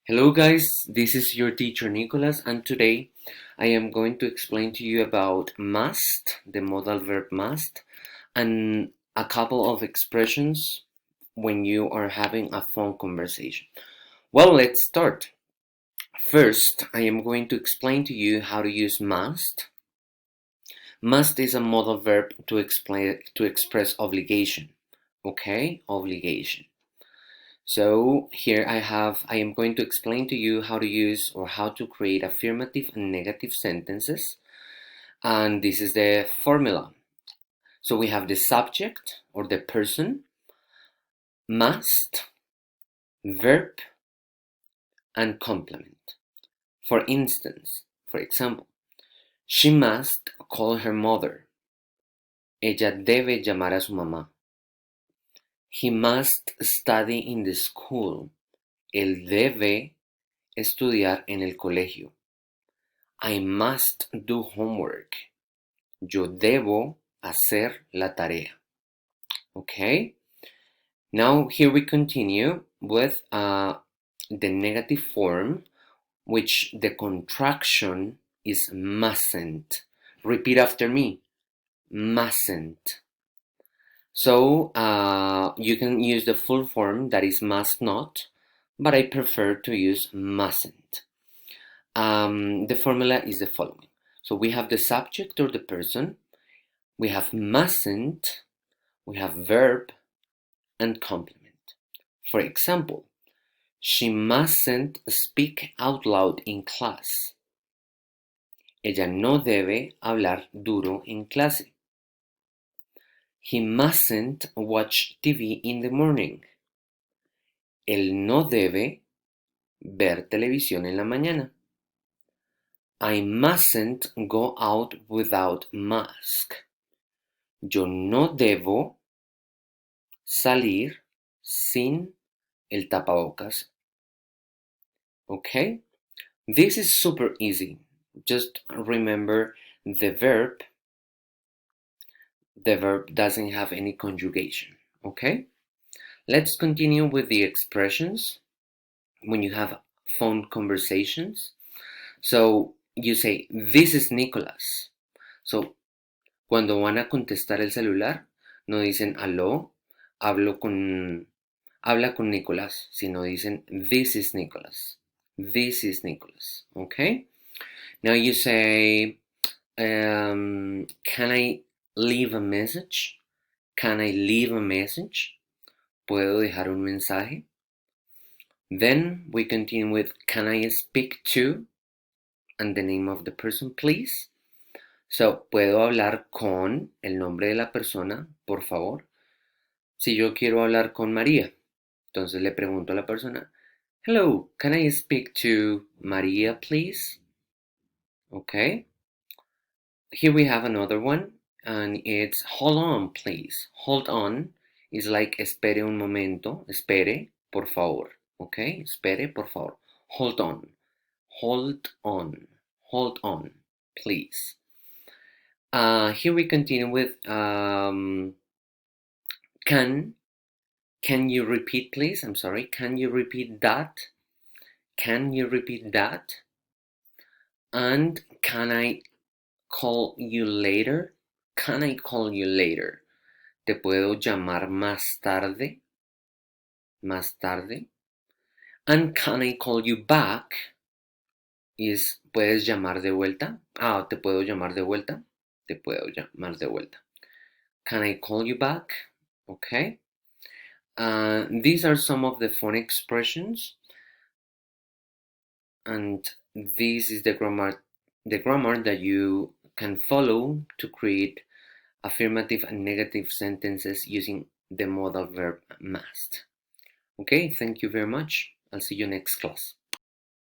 Hello guys, this is your teacher Nicholas, and today I am going to explain to you about must, the modal verb must, and a couple of expressions when you are having a phone conversation. Well, let's start. First, I am going to explain to you how to use must. Must is a modal verb to express obligation. Okay, obligation. So here I am going to explain to you how to use or how to create affirmative and negative sentences. And this is the formula. So we have the subject or the person, must, verb, and complement. For instance, for example, she must call her mother. Ella debe llamar a su mamá. He must study in the school. Él debe estudiar en el colegio. I must do homework. Yo debo hacer la tarea. Okay? Now here we continue with the negative form, which the contraction is mustn't. Repeat after me. Mustn't. So you can use the full form, that is must not, but I prefer to use mustn't. The formula is the following. So we have the subject or the person, we have mustn't, we have verb, and complement. For example, she mustn't speak out loud in class. Ella no debe hablar duro en clase. He mustn't watch TV in the morning. Él no debe ver televisión en la mañana. I mustn't go out without mask. Yo no debo salir sin el tapabocas. Okay? This is super easy. Just remember the verb. The verb doesn't have any conjugation. Okay? Let's continue with the expressions when you have phone conversations. So you say, this is Nicholas. So cuando van a contestar el celular, no dicen aló, habla con Nicolás, sino dicen this is Nicholas. This is Nicholas. Okay? Now you say, can I leave a message? Can I leave a message? ¿Puedo dejar un mensaje? Then we continue with, can I speak to? And the name of the person, please. So, ¿puedo hablar con el nombre de la persona, por favor? Si yo quiero hablar con María, entonces le pregunto a la persona, hello, can I speak to Maria, please? Okay. Here we have another one, and it's hold on, please. Hold on is like espere un momento, espere, por favor. Okay, espere, por favor. Hold on, hold on, hold on, please. Here we continue with can you repeat, please? I'm sorry. Can you repeat that? Can you repeat that? And can I call you later? Can I call you later? ¿Te puedo llamar más tarde? Más tarde. And can I call you back? Is ¿puedes llamar de vuelta? Ah, ¿te puedo llamar de vuelta? Te puedo llamar de vuelta. Can I call you back? Okay. These are some of the phone expressions, and this is the grammar that you can follow to create affirmative and negative sentences using the modal verb must. Okay, thank you very much. I'll see you next class.